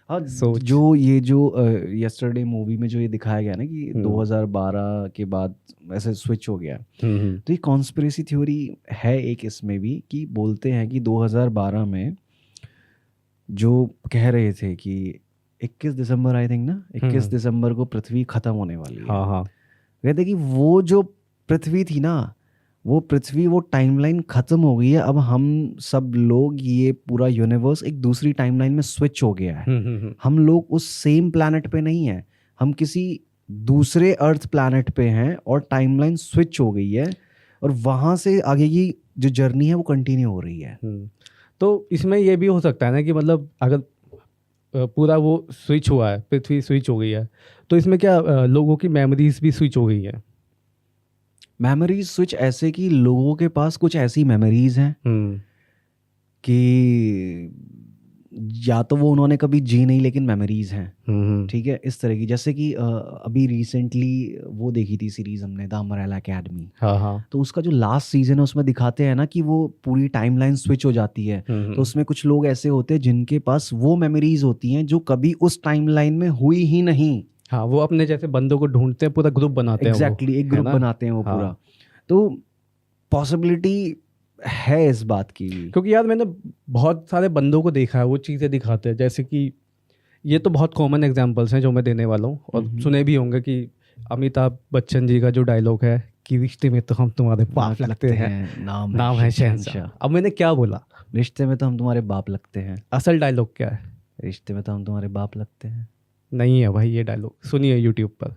हाँ, सोच। जो यस्टरडे मूवी में जो ये दिखाया गया ना कि 2012 के बाद ऐसे स्विच हो गया, तो ये कॉन्स्पिरेसी थ्योरी है एक इसमें भी, कि बोलते हैं कि 2012 में जो कह रहे थे कि 21 दिसंबर आई थिंक ना, 21 दिसंबर को पृथ्वी खत्म होने वाली है। हाँ हाँ, कहते कि वो जो पृथ्वी थी ना, वो पृथ्वी, वो टाइमलाइन खत्म हो गई है। अब हम सब लोग, ये पूरा यूनिवर्स एक दूसरी टाइमलाइन में स्विच हो गया है। हम लोग उस सेम प्लैनेट पे नहीं है, हम किसी दूसरे अर्थ प्लैनेट पे हैं और टाइमलाइन स्विच हो गई है, और वहां से आगे की जो जर्नी है वो कंटिन्यू हो रही है। तो इसमें ये भी हो सकता है ना कि मतलब अगर पूरा वो स्विच हुआ है, पृथ्वी स्विच हो गई है, तो इसमें क्या लोगों की मेमोरीज भी स्विच हो गई है? मेमोरीज स्विच ऐसे कि लोगों के पास कुछ ऐसी मेमोरीज हैं कि या तो वो उन्होंने कभी जी नहीं, लेकिन मेमोरीज हैं, ठीक है, इस तरह की। जैसे कि अभी रिसेंटली वो देखी थी सीरीज हमने, द अम्ब्रेला एकेडमी। हाँ। तो उसका जो लास्ट सीजन है उसमें दिखाते हैं ना कि वो पूरी टाइमलाइन स्विच हो जाती है। तो उसमें कुछ लोग ऐसे होते हैं जिनके पास वो मेमोरीज होती हैं जो कभी उस टाइमलाइन में हुई ही नहीं। हाँ, वो अपने जैसे बंदों को ढूंढते हैं, पूरा ग्रुप बनाते हैं। एग्जैक्टली, एक ग्रुप बनाते हैं वो पूरा। तो पॉसिबिलिटी है इस बात की, क्योंकि यार मैंने बहुत सारे बंदों को देखा है, वो चीज़ें दिखाते हैं। जैसे कि ये तो बहुत कॉमन एग्जांपल्स हैं जो मैं देने वाला हूँ, और सुने भी होंगे कि अमिताभ बच्चन जी का जो डायलॉग है कि रिश्ते में तो हम तुम्हारे बाप लगते हैं, नाम है शहंशाह। अब मैंने क्या बोला? रिश्ते में तो हम तुम्हारे बाप लगते हैं। असल डायलॉग क्या है? रिश्ते में तो हम तुम्हारे बाप लगते हैं नहीं है भाई, ये डायलॉग सुनिए यूट्यूब पर।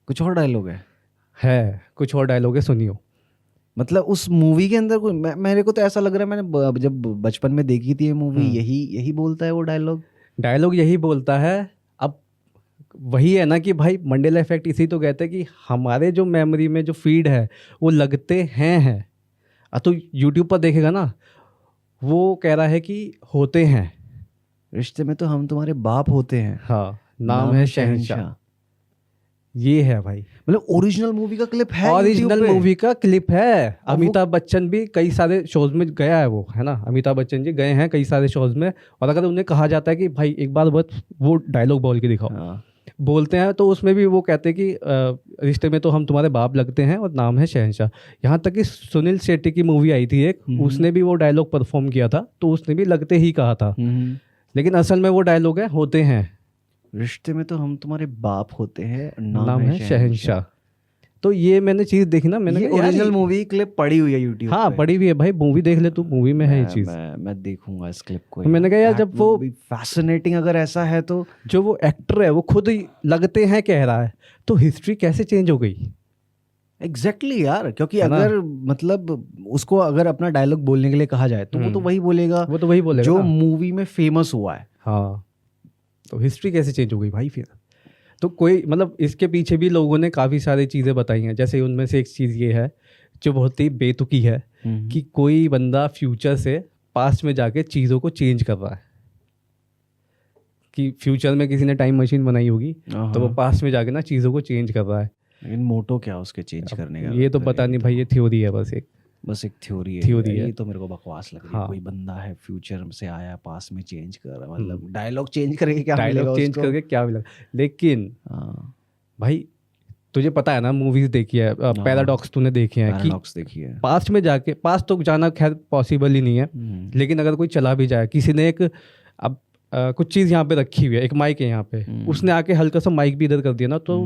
कुछ और डायलॉग है कुछ और डायलॉग है, सुनियो। मतलब उस मूवी के अंदर मेरे को तो ऐसा लग रहा है, मैंने जब बचपन में देखी थी ये मूवी, यही बोलता है वो डायलॉग यही बोलता है। अब वही है ना कि भाई मंडेला इफेक्ट इसी तो कहते हैं कि हमारे जो मेमोरी में जो फीड है वो लगते हैं। तो यूट्यूब पर देखेगा ना, वो कह रहा है कि होते हैं। रिश्ते में तो हम तुम्हारे बाप होते हैं, हाँ, नाम है शहंशाह। ये है भाई, मतलब ओरिजिनल मूवी का क्लिप है, ओरिजिनल मूवी का क्लिप है। अमिताभ बच्चन भी कई सारे शोज में गया है, वो है ना, अमिताभ बच्चन जी गए हैं कई सारे शोज में। और अगर उन्हें कहा जाता है कि भाई एक बार बस वो डायलॉग बोल के दिखाओ, बोलते हैं, तो उसमें भी वो कहते हैं कि रिश्ते में तो हम तुम्हारे बाप लगते हैं और नाम है शहंशाह। यहाँ तक कि सुनील शेट्टी की मूवी आई थी एक, उसने भी वो डायलॉग परफॉर्म किया था, तो उसने भी लगते ही कहा था, लेकिन असल में वो डायलॉग है होते हैं। रिश्ते में तो हम तुम्हारे बाप होते हैं, नाम है शहंशाह। तो ये मैंने चीज देखी ना, मैंने ओरिजिनल मूवी क्लिप पड़ी हुई है यूट्यूब हाँ, पड़ी हुई है भाई, मूवी देख ले तू, मूवी में है ये चीज। मैं देखूंगा इस क्लिप को। मैंने कहा यार, जब वो फैसिनेटिंग अगर ऐसा है तो, जो वो एक्टर है वो खुद ही लगते हैं कह रहा है, तो हिस्ट्री कैसे चेंज हो गई? एग्जैक्टली यार, क्योंकि अगर मतलब उसको अगर अपना डायलॉग बोलने के लिए कहा जाए तो वो तो वही बोलेगा जो मूवी में फेमस हुआ है। हाँ, तो हिस्ट्री कैसे चेंज हो गई भाई फिर? तो कोई मतलब इसके पीछे भी लोगों ने काफ़ी सारी चीज़ें बताई हैं। जैसे उनमें से एक चीज़ ये है जो बहुत ही बेतुकी है कि कोई बंदा फ्यूचर से पास्ट में जाके चीज़ों को चेंज कर रहा है। कि फ्यूचर में किसी ने टाइम मशीन बनाई होगी तो वो पास्ट में जाके ना चीज़ों को चेंज कर रहा है। लेकिन मोटो क्या उसके चेंज करने का? ये तो पता नहीं भाई, ये थ्योरी है, बस एक थ्योरी है। ये तो मेरे को बकवास लग रही है। कोई बंदा है फ्यूचर से आया, पास में चेंज कर रहा, मतलब डायलॉग चेंज करके क्या मिलेगा? डायलॉग चेंज करके क्या मिलेगा? लेकिन भाई तुझे पता है ना, मूवीज देखी है, पैराडॉक्स तूने देखे हैं कि देखी है। पास्ट में जाके, पास्ट तो जाना खैर पॉसिबल ही नहीं है, लेकिन अगर कोई चला भी जाए, किसी ने एक अब कुछ चीज़ यहाँ पे रखी हुई है, एक माइक है यहाँ पे, उसने आके हल्का सा माइक भी इधर कर दिया ना, तो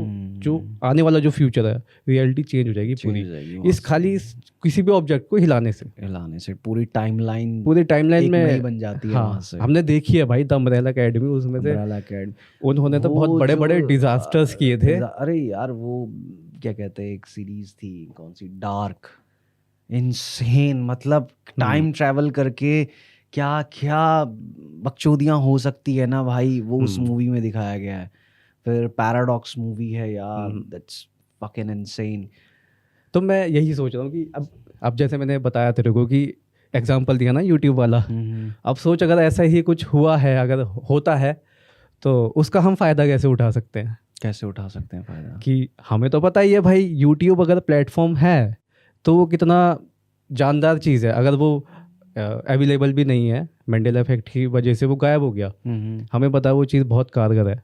जो आने वाला जो फ्यूचर है, रियलिटी चेंज हो जाएगी पूरी, इस खाली किसी भी ऑब्जेक्ट को हिलाने से पूरी टाइमलाइन में बन जाती है। हाँ, हमने देखी है भाई द अम्ब्रेला एकेडमी, उसमें से उन्होंने तो बहुत बड़े बड़े डिजास्टर्स किए थे। अरे यार, वो क्या कहते हैं, एक सीरीज थी, कौन सी, डार्क, इनसेन, मतलब टाइम ट्रैवल करके क्या क्या बकचोदियाँ हो सकती है ना भाई, वो उस मूवी में दिखाया गया है। फिर पैराडॉक्स मूवी है यार, दैट्स फकिंग इनसेन। तो मैं यही सोच रहा हूँ कि अब जैसे मैंने बताया तेरे को कि एग्जांपल दिया ना यूट्यूब वाला, अब सोच अगर ऐसा ही कुछ हुआ है, अगर होता है, तो उसका हम फ़ायदा कैसे उठा सकते हैं? फ़ायदा? कि हमें तो पता ही है भाई, यूट्यूब अगर प्लेटफॉर्म है तो वो कितना जानदार चीज़ है। अगर वो अवेलेबल भी नहीं है, मंडेला इफेक्ट की वजह से वो गायब हो गया, हमें पता है वो चीज़ बहुत कारगर है।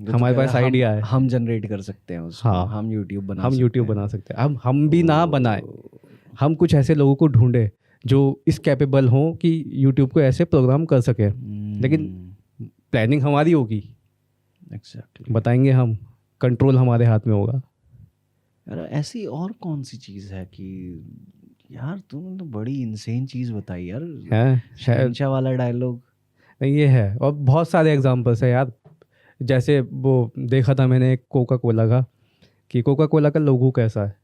हमारे पास आइडिया है, हम जनरेट कर सकते हैं उसको। हाँ, हम यूट्यूब बना सकते हैं। अब हम भी ना बनाए, हम कुछ ऐसे लोगों को ढूंढे जो इस कैपेबल हों कि यूट्यूब को ऐसे प्रोग्राम कर सके, लेकिन प्लानिंग हमारी होगी। एग्जैक्टली, बताएंगे हम, कंट्रोल हमारे हाथ में होगा। यार ऐसी और कौन सी चीज़ है कि यार तुमने तो बड़ी इंसेन चीज़ बताई यार, है शायद शहंशाह वाला डायलॉग। ये है। और बहुत सारे एग्जांपल्स है यार, जैसे वो देखा था मैंने एक कोका कोला का, कि कोका कोला का लोगो कैसा है,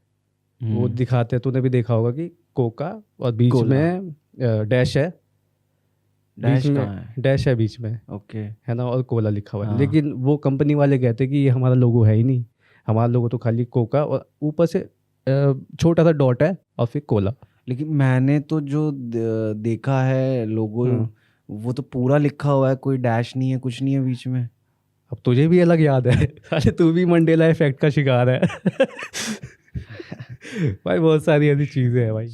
वो दिखाते हैं, तूने भी देखा होगा कि कोका और बीच कोला। में डैश है, डैश बीच कहाँ में है? डैश है बीच में, ओके। है ना, और कोला लिखा हुआ है। हाँ। लेकिन वो कंपनी वाले कहते हैं कि ये हमारा लोगो है ही नहीं, हमारा लोगो तो खाली कोका और ऊपर से छोटा सा डॉट है और फिर कोला। लेकिन मैंने तो जो देखा है लोगो, वो तो पूरा लिखा हुआ है, कोई डैश नहीं है, कुछ नहीं है बीच में। अब तुझे भी अलग याद है अरे तू भी मंडेला इफेक्ट का शिकार है भाई, बहुत सारी ऐसी चीज़ें हैं भाई।